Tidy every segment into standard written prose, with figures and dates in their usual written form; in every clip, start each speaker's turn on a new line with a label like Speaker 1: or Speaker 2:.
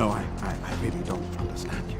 Speaker 1: No, I really don't understand you.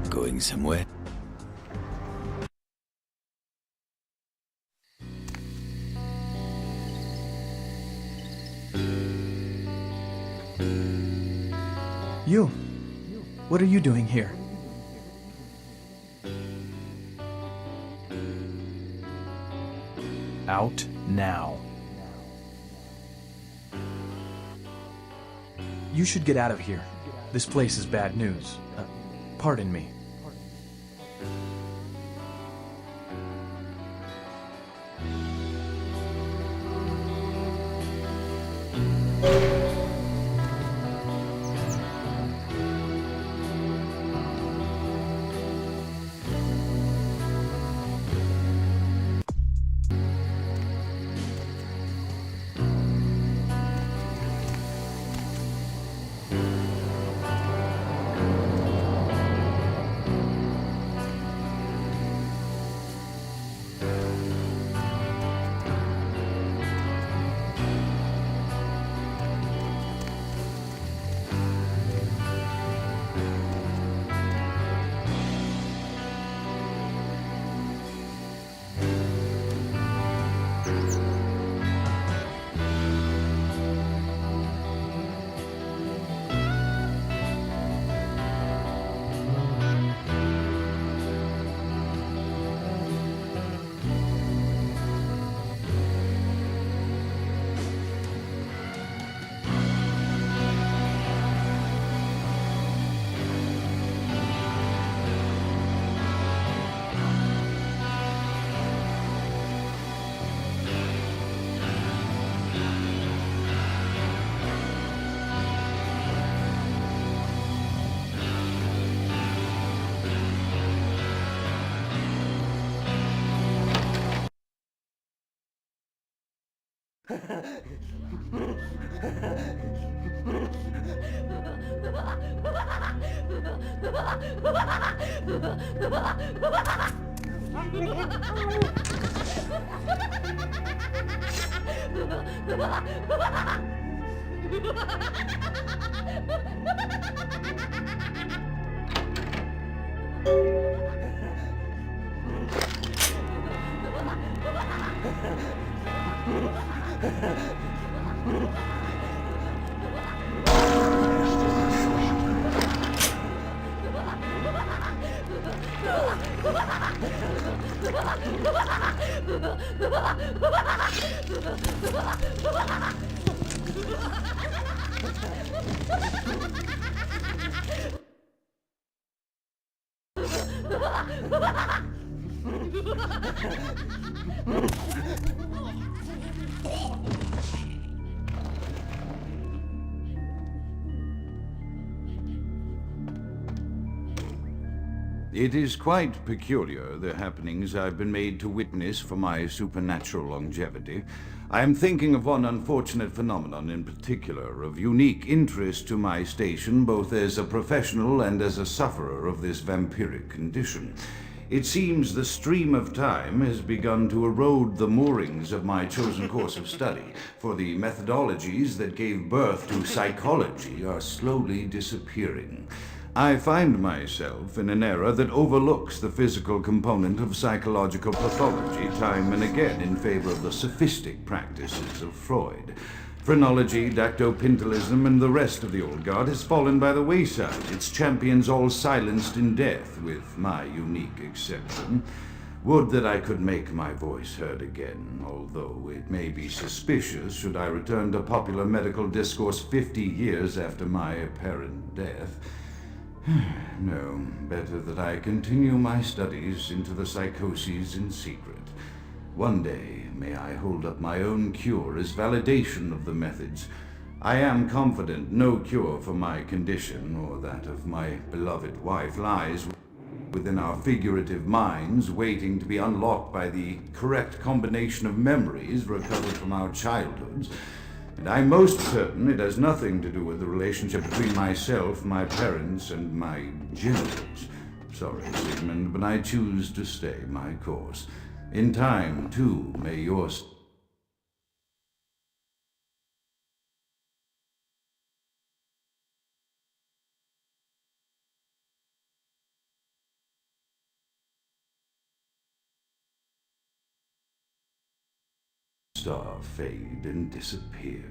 Speaker 2: Going somewhere?
Speaker 3: You. What are you doing here? Out now. You should get out of here. This place is bad news. Pardon me.
Speaker 4: It is quite peculiar, the happenings I've been made to witness for my supernatural longevity. I am thinking of one unfortunate phenomenon in particular, of unique interest to my station, both as a professional and as a sufferer of this vampiric condition. It seems the stream of time has begun to erode the moorings of my chosen course of study, for the methodologies that gave birth to psychology are slowly disappearing. I find myself in an era that overlooks the physical component of psychological pathology time and again in favor of the sophistic practices of Freud. Phrenology, dactopintilism, and the rest of the old guard has fallen by the wayside, its champions all silenced in death, with my unique exception. Would that I could make my voice heard again, although it may be suspicious should I return to popular medical discourse 50 years after my apparent death. No, better that I continue my studies into the psychoses in secret. One day, may I hold up my own cure as validation of the methods. I am confident no cure for my condition, or that of my beloved wife, lies within our figurative minds, waiting to be unlocked by the correct combination of memories recovered from our childhoods. And I'm most certain it has nothing to do with the relationship between myself, my parents, and my genitals. Sorry, Sigmund, but I choose to stay my course. In time, too, may yours... star fade and disappear.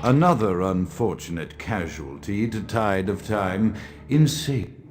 Speaker 4: Another unfortunate casualty to tide of time, insane.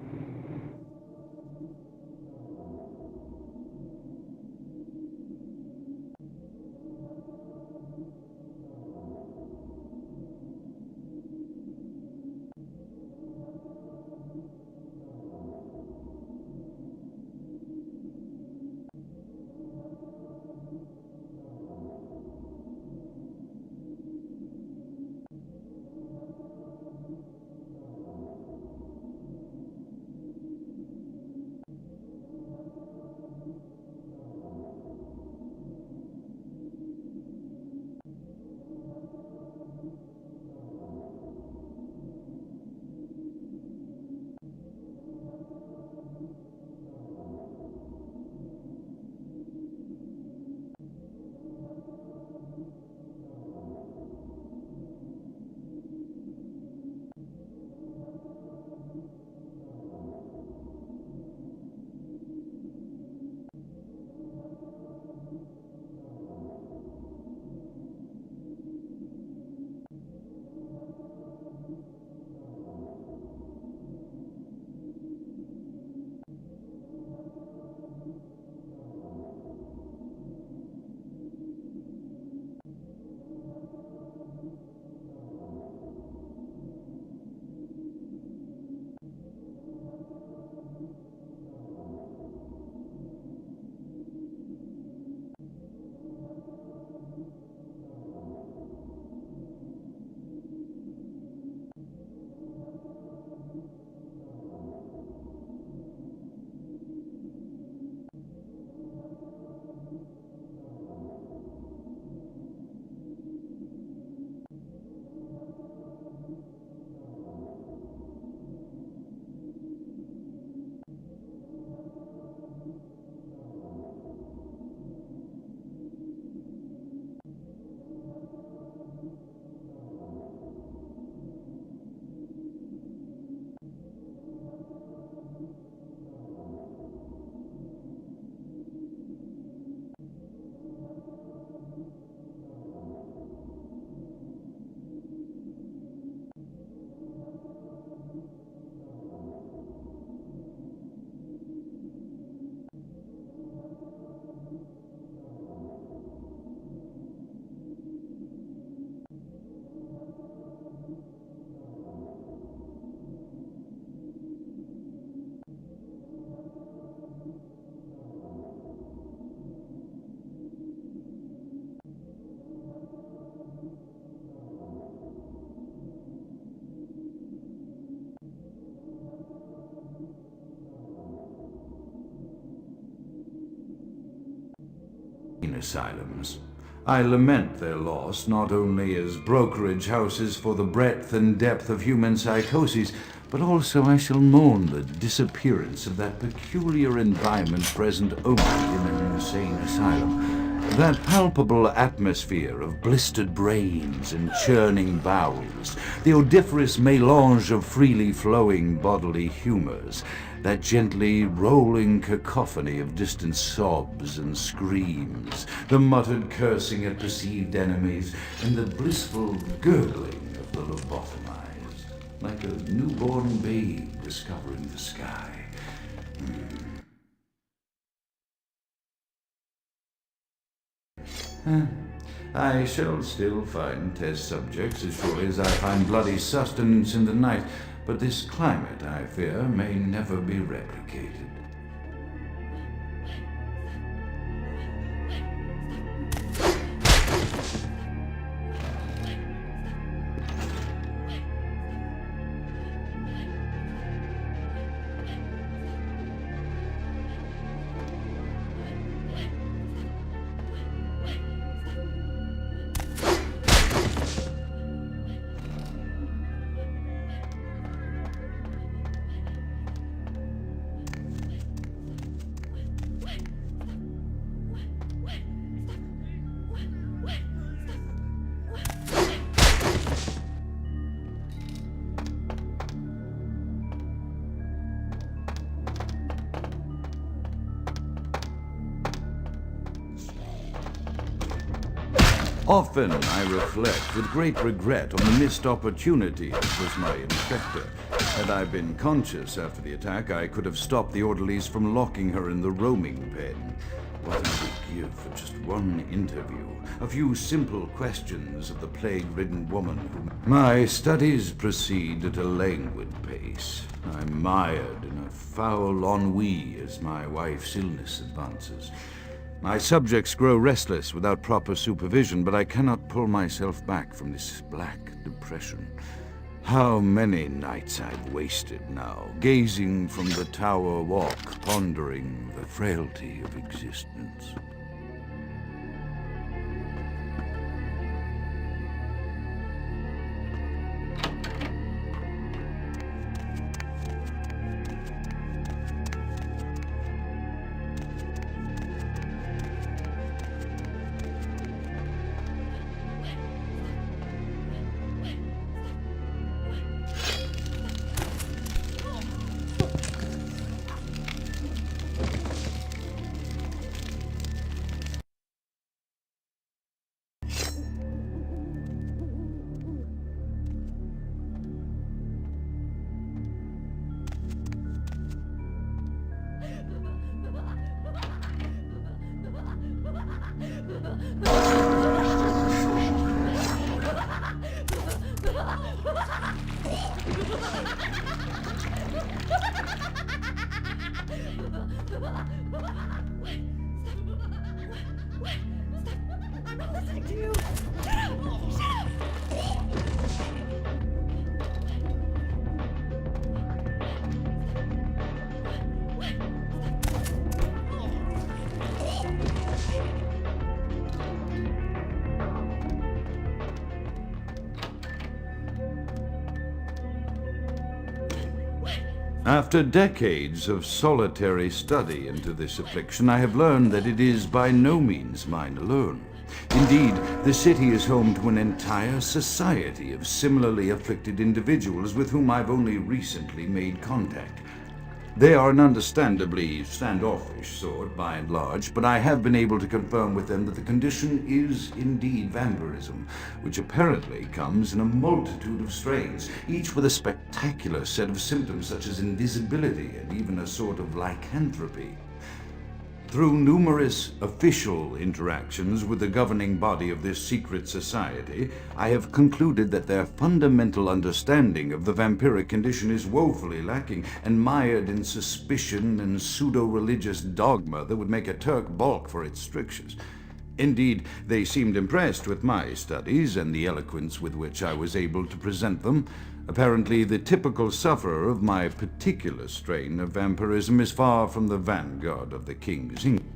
Speaker 4: asylums. I lament their loss not only as brokerage houses for the breadth and depth of human psychoses, but also I shall mourn the disappearance of that peculiar environment present only in an insane asylum. That palpable atmosphere of blistered brains and churning bowels, the odoriferous melange of freely flowing bodily humors, that gently rolling cacophony of distant sobs and screams, the muttered cursing at perceived enemies, and the blissful gurgling of the lobotomized, like a newborn babe discovering the sky. I shall still find test subjects as surely as I find bloody sustenance in the night, but this climate, I fear, may never be replicated. Often I reflect with great regret on the missed opportunity as was my infector. Had I been conscious after the attack, I could have stopped the orderlies from locking her in the roaming pen. What I would give for just one interview, a few simple questions of the plague-ridden woman whom... My studies proceed at a languid pace. I'm mired in a foul ennui as my wife's illness advances. My subjects grow restless without proper supervision, but I cannot pull myself back from this black depression. How many nights I've wasted now, gazing from the tower walk, pondering the frailty of existence. After decades of solitary study into this affliction, I have learned that it is by no means mine alone. Indeed, the city is home to an entire society of similarly afflicted individuals with whom I've only recently made contact. They are an understandably standoffish sort, by and large, but I have been able to confirm with them that the condition is indeed vampirism, which apparently comes in a multitude of strains, each with a spectacular set of symptoms such as invisibility and even a sort of lycanthropy. Through numerous official interactions with the governing body of this secret society, I have concluded that their fundamental understanding of the vampiric condition is woefully lacking and mired in suspicion and pseudo-religious dogma that would make a Turk balk for its strictures. Indeed, they seemed impressed with my studies and the eloquence with which I was able to present them. Apparently, the typical sufferer of my particular strain of vampirism is far from the vanguard of the king's English.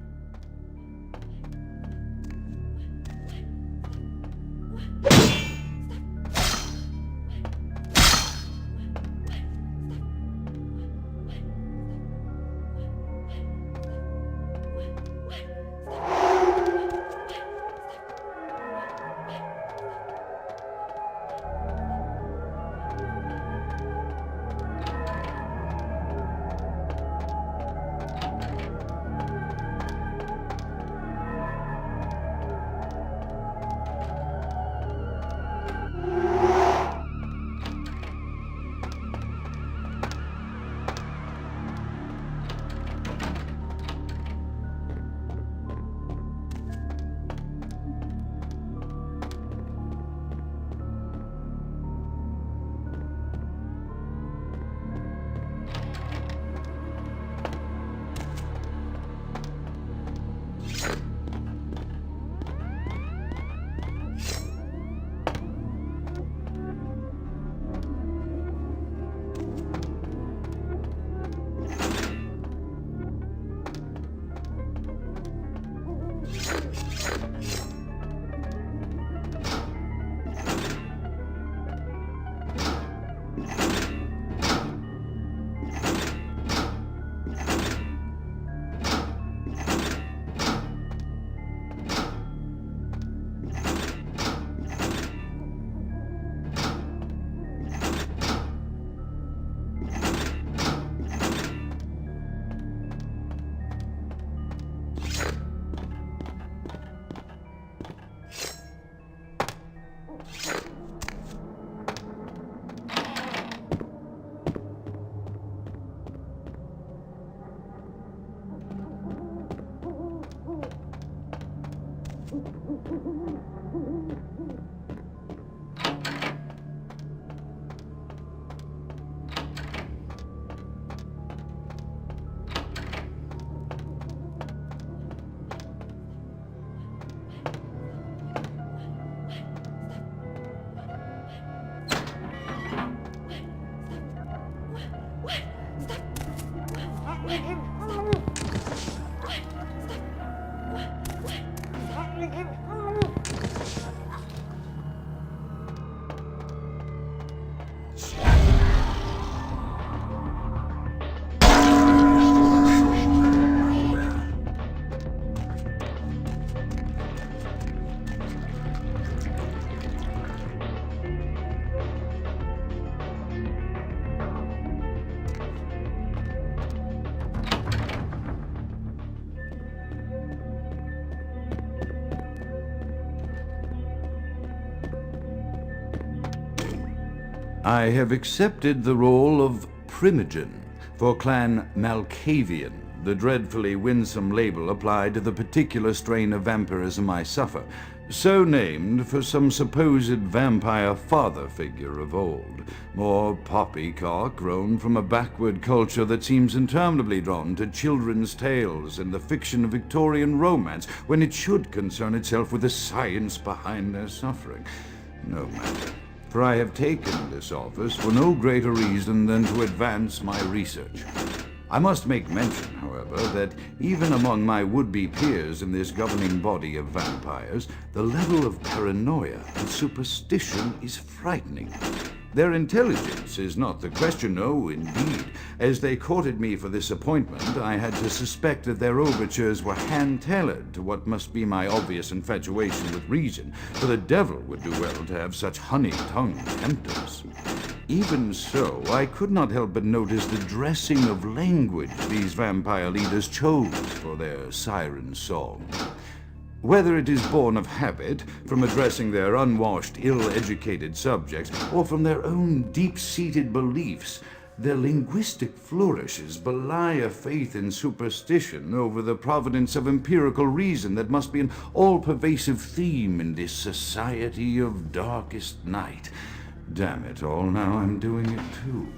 Speaker 4: I have accepted the role of Primogen for Clan Malkavian, the dreadfully winsome label applied to the particular strain of vampirism I suffer, so named for some supposed vampire father figure of old, more poppycock grown from a backward culture that seems interminably drawn to children's tales and the fiction of Victorian romance when it should concern itself with the science behind their suffering. No matter. For I have taken this office for no greater reason than to advance my research. I must make mention, however, that even among my would-be peers in this governing body of vampires, the level of paranoia and superstition is frightening. Their intelligence is not the question, no, indeed. As they courted me for this appointment, I had to suspect that their overtures were hand-tailored to what must be my obvious infatuation with reason, for the devil would do well to have such honey-tongued tempters. Even so, I could not help but notice the dressing of language these vampire leaders chose for their siren song. Whether it is born of habit, from addressing their unwashed, ill-educated subjects, or from their own deep-seated beliefs, their linguistic flourishes belie a faith in superstition over the providence of empirical reason that must be an all-pervasive theme in this society of darkest night. Damn it all, now I'm doing it too.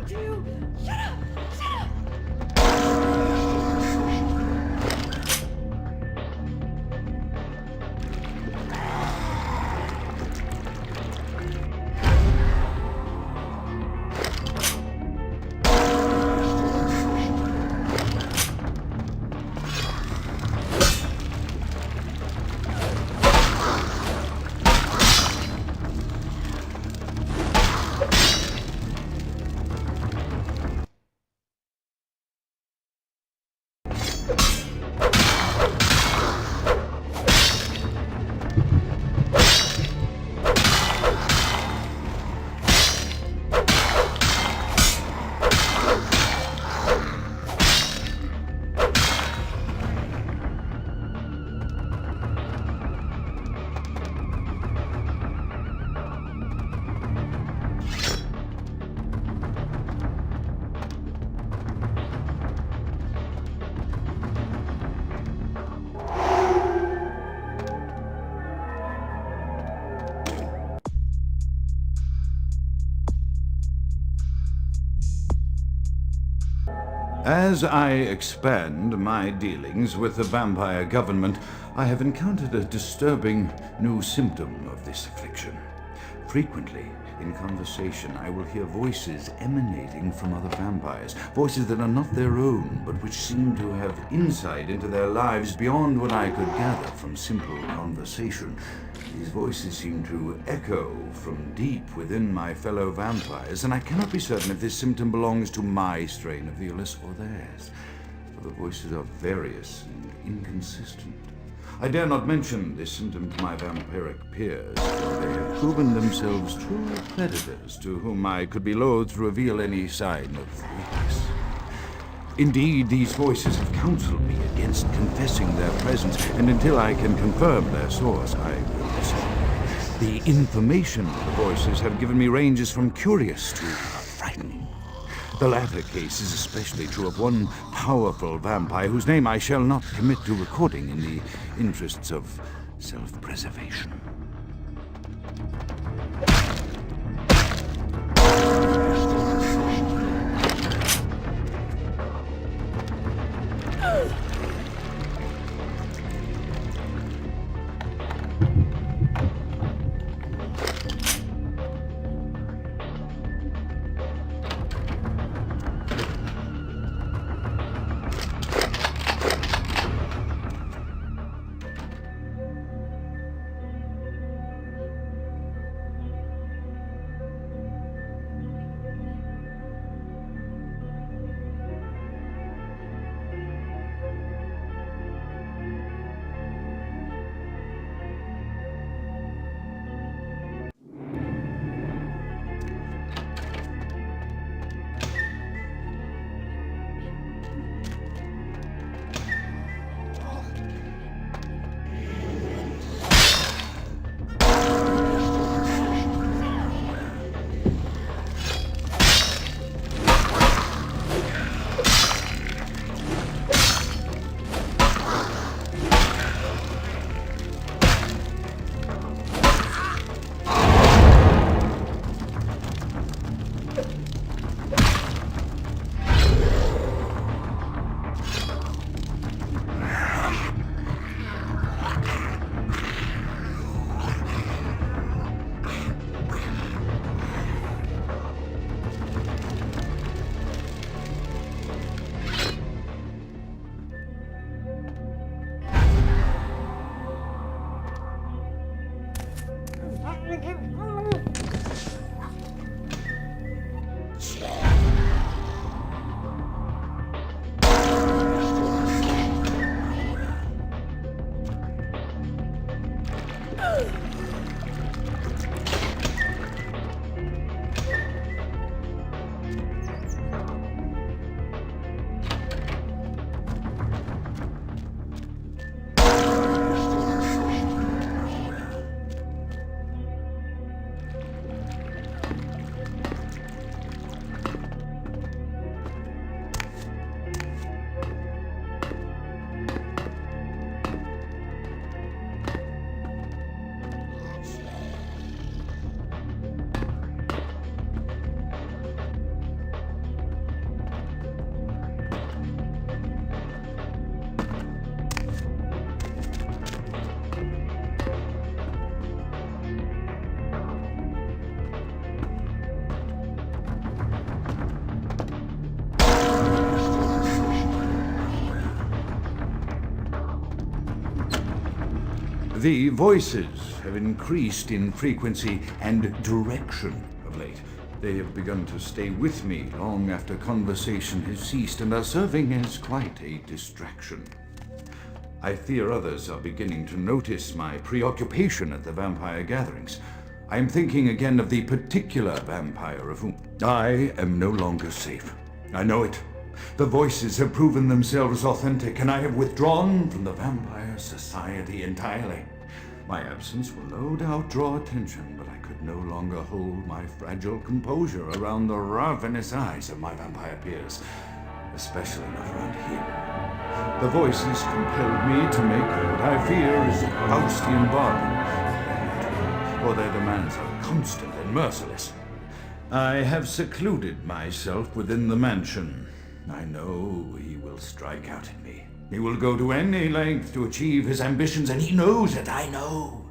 Speaker 5: talking to you. Shut up! Shut up!
Speaker 4: As I expand my dealings with the vampire government, I have encountered a disturbing new symptom of this affliction. Frequently, in conversation, I will hear voices emanating from other vampires, voices that are not their own, but which seem to have insight into their lives beyond what I could gather from simple conversation. These voices seem to echo from deep within my fellow vampires, and I cannot be certain if this symptom belongs to my strain of the illness or theirs, for the voices are various and inconsistent. I dare not mention this symptom to my vampiric peers, for they have proven themselves true predators to whom I could be loath to reveal any sign of weakness. Indeed, these voices have counseled me against confessing their presence, and until I can confirm their source, I will listen. The information the voices have given me ranges from curious to frightening. The latter case is especially true of one powerful vampire whose name I shall not commit to recording in the interests of self-preservation. The voices have increased in frequency and direction of late. They have begun to stay with me long after conversation has ceased and are serving as quite a distraction. I fear others are beginning to notice my preoccupation at the vampire gatherings. I am thinking again of the particular vampire of whom I am no longer safe. I know it. The voices have proven themselves authentic, and I have withdrawn from the Vampire Society entirely. My absence will no doubt draw attention, but I could no longer hold my fragile composure around the ravenous eyes of my vampire peers, especially not around him. The voices compelled me to make what I fear is a Faustian bargain, for their demands are constant and merciless. I have secluded myself within the mansion. I know he will strike out at me. He will go to any length to achieve his ambitions, and he knows it, I know.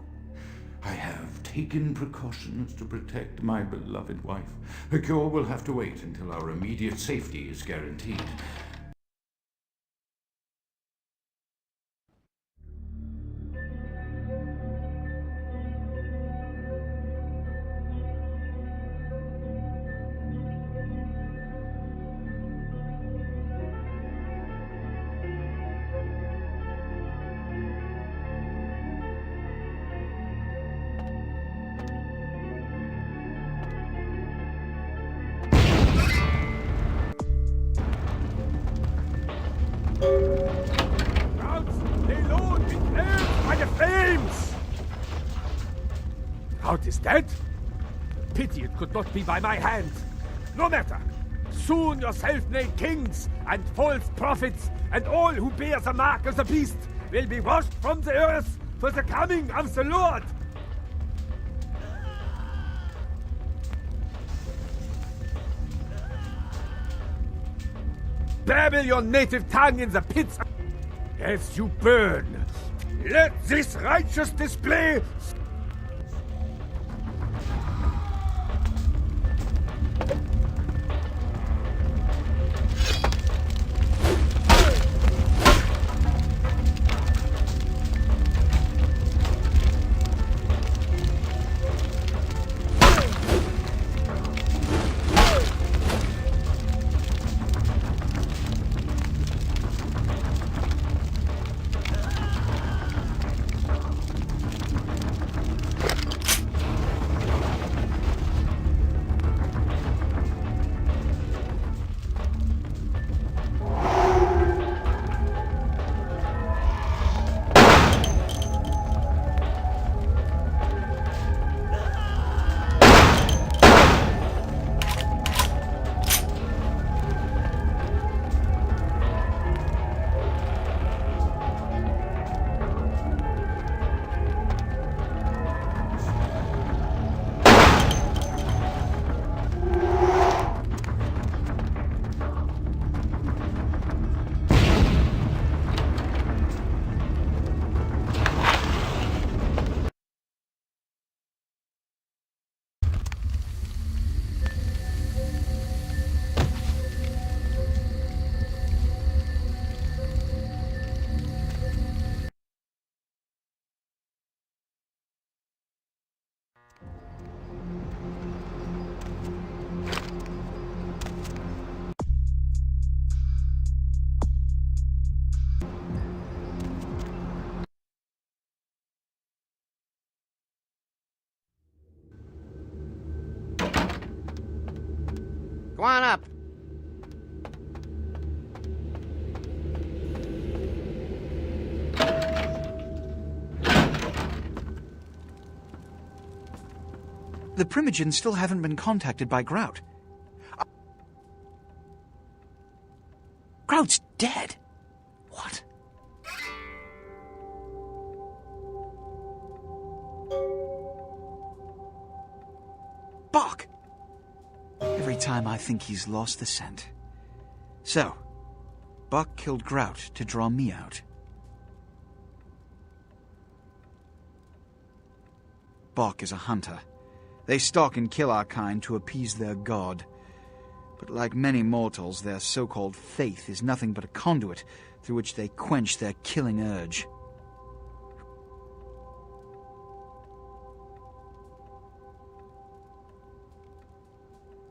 Speaker 4: I have taken precautions to protect my beloved wife. Her cure will have to wait until our immediate safety is guaranteed.
Speaker 6: Count is dead? Pity it could not be by my hand. No matter. Soon your self-made kings and false prophets and all who bear the mark of the beast will be washed from the earth for the coming of the Lord. Babble your native tongue in the pits as you burn. Let this righteous display
Speaker 7: Go on up.
Speaker 8: The Primogens still haven't been contacted by Grout. Grout's dead? What? Bok! Every time I think he's lost the scent. So, Bok killed Grout to draw me out. Bok is a hunter. They stalk and kill our kind to appease their god. But like many mortals, their so-called faith is nothing but a conduit through which they quench their killing urge.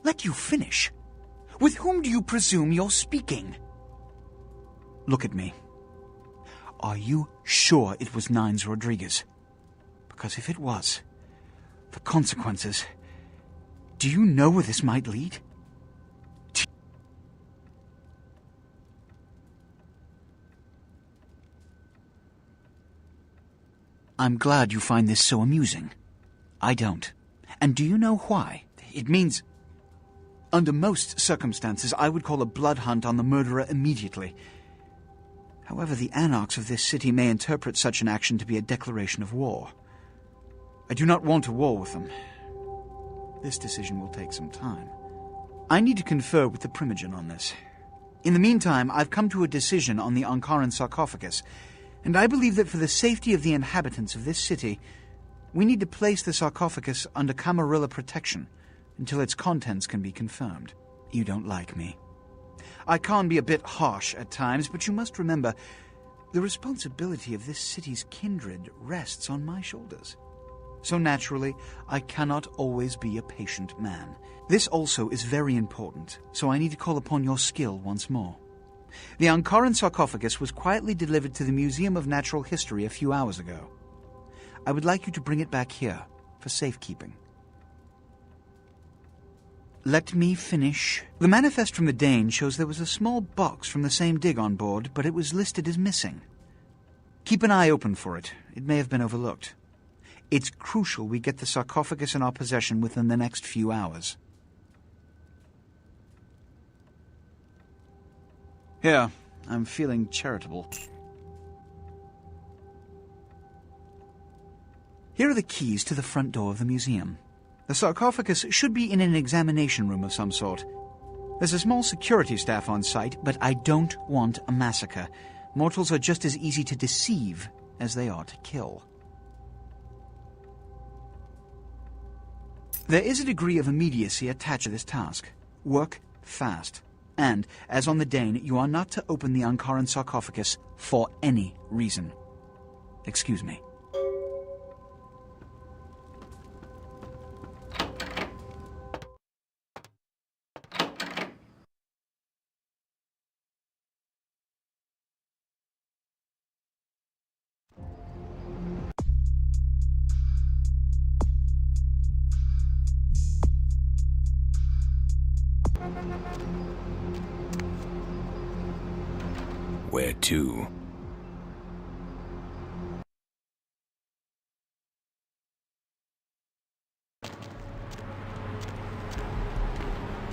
Speaker 8: Let you finish. With whom do you presume you're speaking? Look at me. Are you sure it was Nines Rodriguez? Because if it was, the consequences... Do you know where this might lead? I'm glad you find this so amusing. I don't. And do you know why? It means... Under most circumstances, I would call a blood hunt on the murderer immediately. However, the anarchs of this city may interpret such an action to be a declaration of war. I do not want a war with them. This decision will take some time. I need to confer with the Primogen on this. In the meantime, I've come to a decision on the Ankaran sarcophagus, and I believe that for the safety of the inhabitants of this city, we need to place the sarcophagus under Camarilla protection until its contents can be confirmed. You don't like me. I can be a bit harsh at times, but you must remember, the responsibility of this city's kindred rests on my shoulders. So naturally, I cannot always be a patient man. This also is very important, so I need to call upon your skill once more. The Ankaran sarcophagus was quietly delivered to the Museum of Natural History a few hours ago. I would like you to bring it back here for safekeeping. Let me finish. The manifest from the Dane shows there was a small box from the same dig on board, but it was listed as missing. Keep an eye open for it. It may have been overlooked. It's crucial we get the sarcophagus in our possession within the next few hours. Here, I'm feeling charitable. Here are the keys to the front door of the museum. The sarcophagus should be in an examination room of some sort. There's a small security staff on site, but I don't want a massacre. Mortals are just as easy to deceive as they are to kill. There is a degree of immediacy attached to this task. Work fast. And, as on the Dane, you are not to open the Ankaran sarcophagus for any reason. Excuse me.
Speaker 2: Where to?